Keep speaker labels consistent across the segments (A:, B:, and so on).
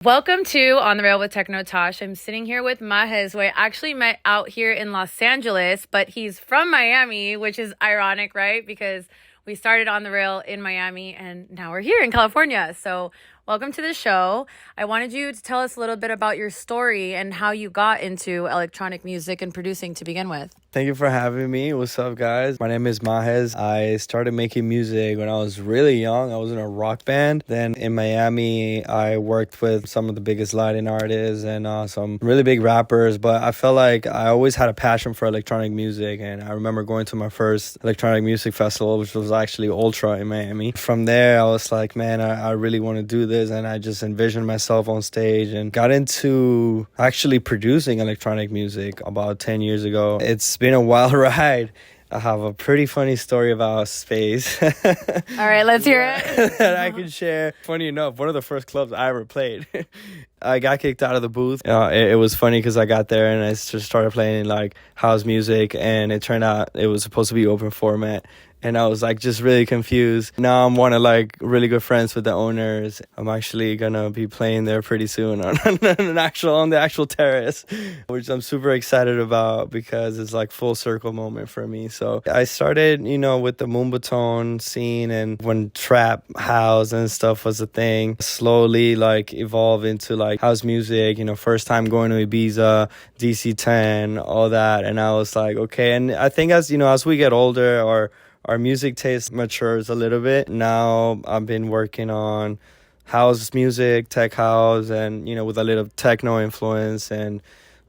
A: Welcome to On the Rail with Techno Tawsh. I'm sitting here with MAAHEZ, who I actually met out here in Los Angeles, but he's from Miami, which is ironic, right? Because we started On the Rail in Miami and now we're here in California. So welcome to the show. I wanted you to tell us a little bit about your story and how you got into electronic music and producing to begin with.
B: Thank you for having me. What's up, guys? My name is MAAHEZ. I started making music when I was really young. I was in a rock band. Then in Miami, I worked with some of the biggest Latin artists and some really big rappers. But I felt like I always had a passion for electronic music. And I remember going to my first electronic music festival, which was actually Ultra in Miami. From there, I was like, man, I really want to do this. And I just envisioned myself on stage and got into actually producing electronic music about 10 years ago. It's been a wild ride. I have a pretty funny story about space.
A: All right, let's hear it.
B: That I can share. Funny enough, one of the first clubs I ever played, I got kicked out of the booth. It was funny because I got there and I just started playing like house music, and it turned out it was supposed to be open format. And I was like just really confused. Now I'm one of like really good friends with the owners. I'm actually gonna be playing there pretty soon on the actual terrace, which I'm super excited about because it's like full circle moment for me. So I started, with the Moonbaton scene, and when trap house and stuff was a thing, slowly like evolved into like house music. First time going to Ibiza, DC-10, all that, and I was like, okay. And I think as we get older, our music taste matures a little bit. Now I've been working on house music, tech house, and, with a little techno influence, and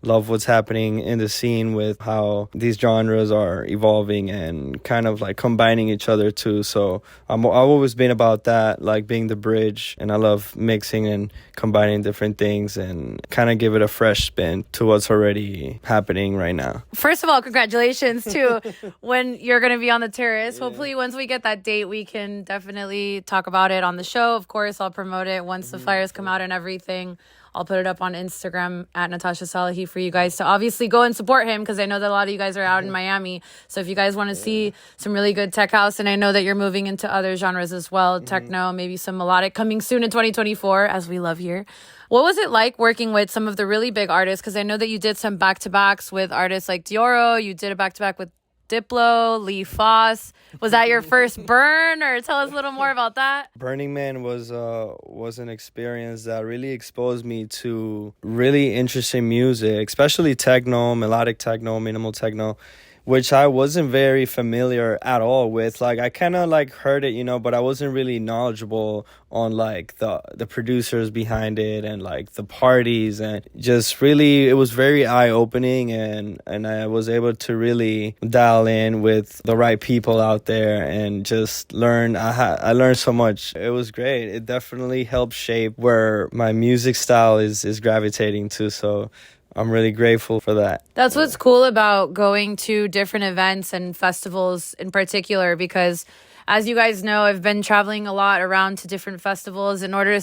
B: love what's happening in the scene with how these genres are evolving and kind of like combining each other too. So I've always been about that, like being the bridge, and I love mixing and combining different things and kind of give it a fresh spin to what's already happening right now.
A: First of all, congratulations to when you're going to be on the terrace. Yeah. Hopefully once we get that date, we can definitely talk about it on the show. Of course, I'll promote it once the flyers come out and everything. I'll put it up on Instagram at Natasha Salehi for you guys to obviously go and support him, because I know that a lot of you guys are out in Miami. So if you guys want to see some really good tech house, and I know that you're moving into other genres as well, techno, maybe some melodic coming soon in 2024, as we love here. What was it like working with some of the really big artists? Because I know that you did some back-to-backs with artists like Dioro. You did a back-to-back with Diplo, Lee Foss. Was that your first burn, or tell us a little more about that?
B: Burning Man was an experience that really exposed me to really interesting music, especially techno, melodic techno, minimal techno, which I wasn't very familiar at all with. Like, I kind of like heard it, but I wasn't really knowledgeable on like the producers behind it and like the parties, and just really it was very eye-opening, and I was able to really dial in with the right people out there and just learn. I learned so much. It was great. It definitely helped shape where my music style is gravitating to. So I'm really grateful for that.
A: That's what's cool about going to different events and festivals in particular, because as you guys know, I've been traveling a lot around to different festivals in order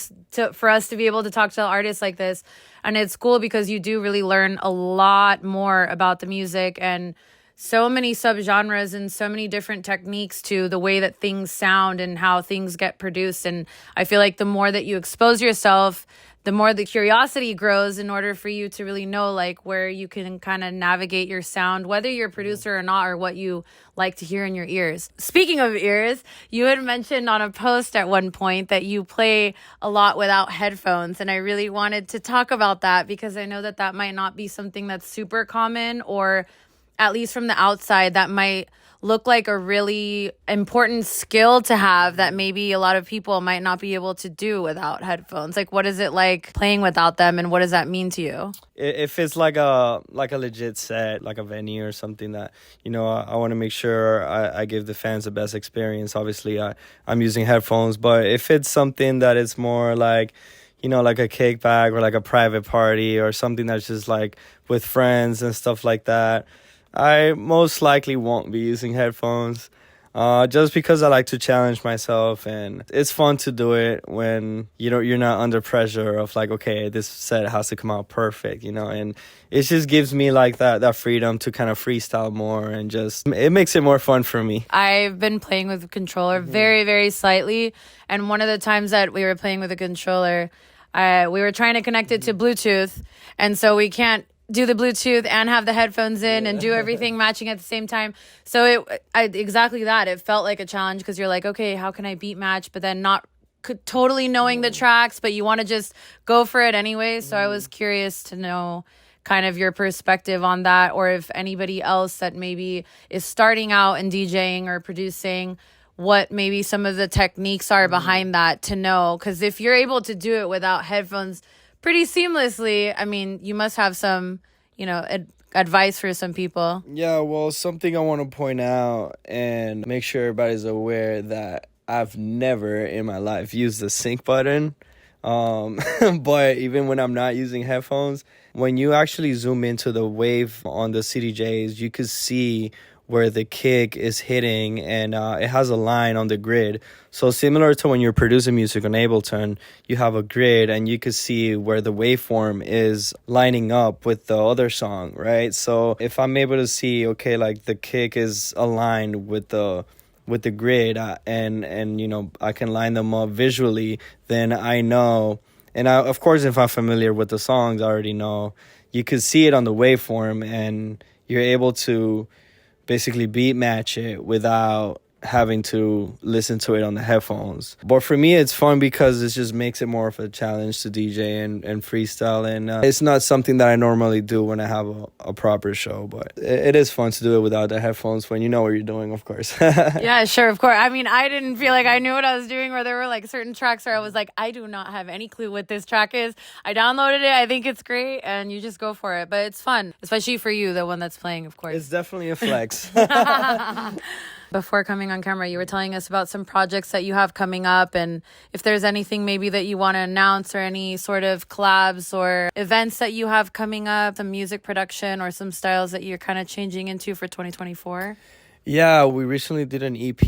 A: for us to be able to talk to artists like this. And it's cool because you do really learn a lot more about the music, and so many subgenres and so many different techniques to the way that things sound and how things get produced. And I feel like the more that you expose yourself, the more the curiosity grows in order for you to really know like where you can kind of navigate your sound, whether you're a producer or not, or what you like to hear in your ears. Speaking of ears, you had mentioned on a post at one point that you play a lot without headphones. And I really wanted to talk about that because I know that might not be something that's super common, or at least from the outside, that might look like a really important skill to have that maybe a lot of people might not be able to do without headphones. Like, what is it like playing without them, and what does that mean to you?
B: If it's like a legit set, like a venue or something that, I want to make sure I give the fans the best experience. Obviously, I'm using headphones, but if it's something that is more like, like a kickback or like a private party or something that's just like with friends and stuff like that, I most likely won't be using headphones, just because I like to challenge myself, and it's fun to do it when you're not under pressure of like, okay, this set has to come out perfect, and it just gives me like that freedom to kind of freestyle more, and just it makes it more fun for me.
A: I've been playing with a controller very, very slightly, and one of the times that we were playing with a controller, We were trying to connect it to Bluetooth, and so we can't do the Bluetooth and have the headphones in and do everything matching at the same time. So exactly that. It felt like a challenge because you're like, okay, how can I beat match, but then not totally knowing the tracks, but you want to just go for it anyway. So I was curious to know kind of your perspective on that, or if anybody else that maybe is starting out in DJing or producing, what maybe some of the techniques are behind that to know. Because if you're able to do it without headphones pretty seamlessly, I mean, you must have some, advice for some people.
B: Yeah, well, something I want to point out and make sure everybody's aware that I've never in my life used the sync button. But even when I'm not using headphones, when you actually zoom into the wave on the CDJs, you could see where the kick is hitting, and it has a line on the grid. So similar to when you're producing music on Ableton, you have a grid and you could see where the waveform is lining up with the other song, right? So if I'm able to see, okay, like the kick is aligned with the grid, and I can line them up visually, then I know. And of course, if I'm familiar with the songs, I already know. You could see it on the waveform, and you're able to basically beat match it without having to listen to it on the headphones. But for me, it's fun because it just makes it more of a challenge to DJ and freestyle. And it's not something that I normally do when I have a proper show, but it is fun to do it without the headphones when you know what you're doing, of course.
A: Yeah, sure, of course. I mean, I didn't feel like I knew what I was doing, or there were like certain tracks where I was like, I do not have any clue what this track is. I downloaded it, I think it's great, and you just go for it. But it's fun, especially for you, the one that's playing, of course.
B: It's definitely a flex.
A: Before coming on camera, you were telling us about some projects that you have coming up, and if there's anything maybe that you want to announce, or any sort of collabs or events that you have coming up, some music production or some styles that you're kind of changing into for 2024.
B: Yeah, we recently did an EP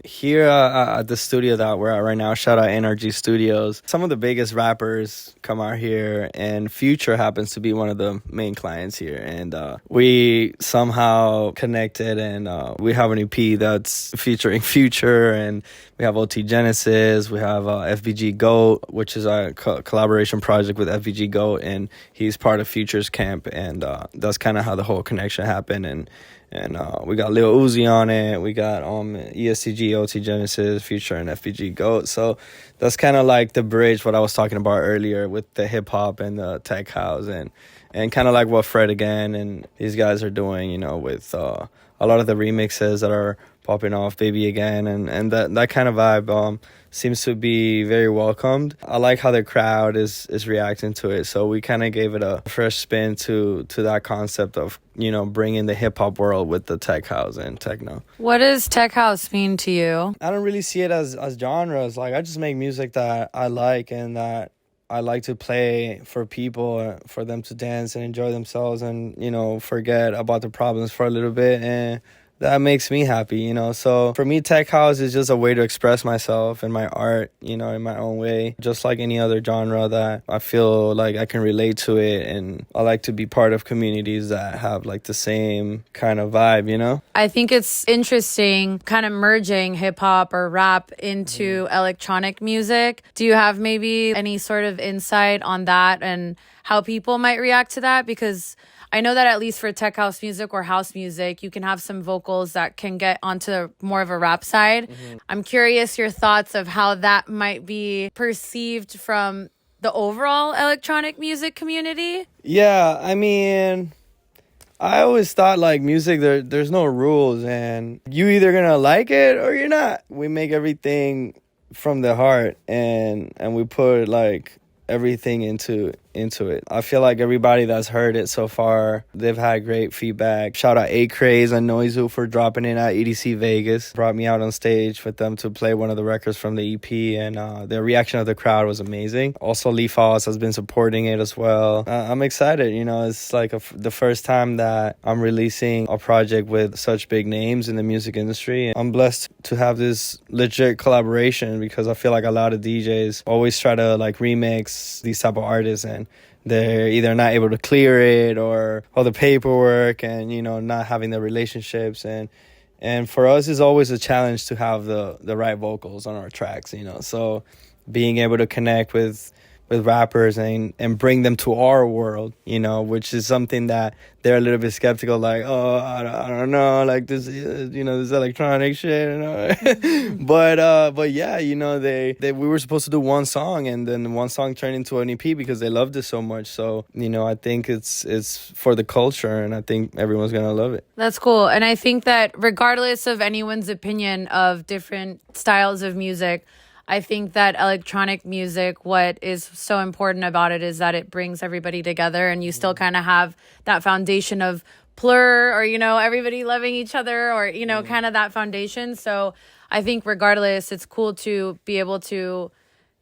B: here at the studio that we're at right now. Shout out NRG Studios. Some of the biggest rappers come out here, and Future happens to be one of the main clients here. And we somehow connected, and we have an EP that's featuring Future, and we have OT Genasis. We have FBG Goat, which is a collaboration project with FBG Goat, and he's part of Future's camp. And that's kind of how the whole connection happened. And we got Lil Uzi on it. We got EST Gee, OT Genasis, Future, and FBG Goat. So that's kind of like the bridge, what I was talking about earlier with the hip-hop and the tech house, and kind of like what Fred Again and these guys are doing, with a lot of the remixes that are popping off, Baby Again, and that kind of vibe seems to be very welcomed. I like how the crowd is reacting to it, so we kind of gave it a fresh spin to that concept of bringing the hip-hop world with the tech house and techno.
A: What does tech house mean to you?
B: I don't really see it as genres. Like, I just make music that I like and that I like to play for people, for them to dance and enjoy themselves and forget about the problems for a little bit, and that makes me happy, So for me, tech house is just a way to express myself and my art, in my own way, just like any other genre that I feel like I can relate to it. And I like to be part of communities that have like the same kind of vibe,
A: I think it's interesting kind of merging hip hop or rap into electronic music. Do you have maybe any sort of insight on that and how people might react to that? Because I know that at least for tech house music or house music, you can have some vocals that can get onto more of a rap side. I'm curious your thoughts of how that might be perceived from the overall electronic music community.
B: Yeah, I mean, I always thought like music, there's no rules, and you either gonna like it or you're not. We make everything from the heart, and we put like everything into it. I feel like everybody that's heard it so far, they've had great feedback. Shout out A-Craze and Noizu for dropping in at EDC Vegas. Brought me out on stage with them to play one of the records from the EP, and the reaction of the crowd was amazing. Also, Lee Foss has been supporting it as well. I'm excited, it's like the first time that I'm releasing a project with such big names in the music industry. I'm blessed to have this legit collaboration because I feel like a lot of DJs always try to like remix these type of artists, and they're either not able to clear it or all the paperwork and not having the relationships, and for us it's always a challenge to have the right vocals on our tracks, so being able to connect with with rappers and bring them to our world, you know, which is something that they're a little bit skeptical, like, oh, I don't know, like this, you know, this electronic shit, you know. But yeah, you know, we were supposed to do one song, and then one song turned into an EP because they loved it so much. So, you know, I think it's for the culture, and I think everyone's gonna love it.
A: That's cool. And I think that regardless of anyone's opinion of different styles of music, I think that electronic music, what is so important about it is that it brings everybody together, and you still kind of have that foundation of plur, or, you know, everybody loving each other, or, you know, kind of that foundation. So I think regardless, it's cool to be able to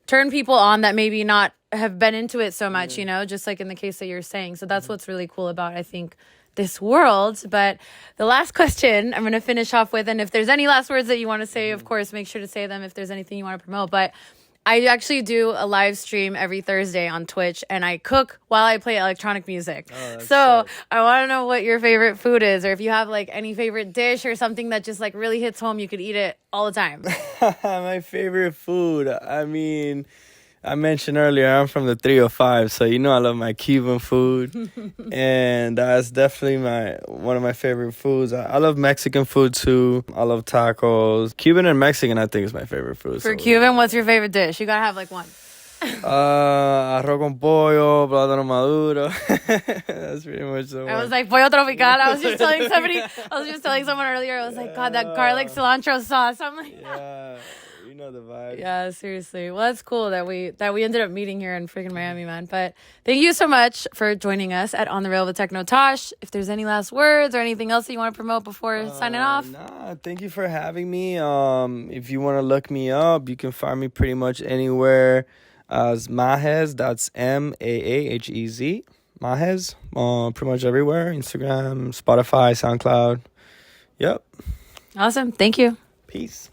A: turn people on that maybe not have been into it so much, you know, just like in the case that you're saying. So that's what's really cool about, I think, this world. But the last question I'm going to finish off with, and if there's any last words that you want to say, of course, make sure to say them if there's anything you want to promote. But I actually do a live stream every Thursday on Twitch, and I cook while I play electronic music. So I want to know what your favorite food is, or if you have like any favorite dish or something that just like really hits home, you could eat it all the time.
B: My favorite food, I mean, I mentioned earlier, I'm from the 305, so you know I love my Cuban food, and that's definitely one of my favorite foods. I love Mexican food too. I love tacos. Cuban and Mexican, I think, is my favorite food.
A: For Cuban, what's your favorite dish? You gotta have like one.
B: Arroz con pollo, plátano maduro. That's pretty much the one.
A: I was like, pollo tropical. I was just telling someone earlier, I was like, God, that garlic cilantro sauce. I'm like,
B: yeah. You know the vibe.
A: Yeah, seriously. Well, that's cool that we ended up meeting here in freaking Miami, man. But thank you so much for joining us at On the Rail with Techno Tawsh. If there's any last words or anything else that you want to promote before signing off.
B: Nah, thank you for having me. If you want to look me up, you can find me pretty much anywhere as MAAHEZ. That's MAAHEZ. MAAHEZ. Pretty much everywhere. Instagram, Spotify, SoundCloud. Yep.
A: Awesome. Thank you.
B: Peace.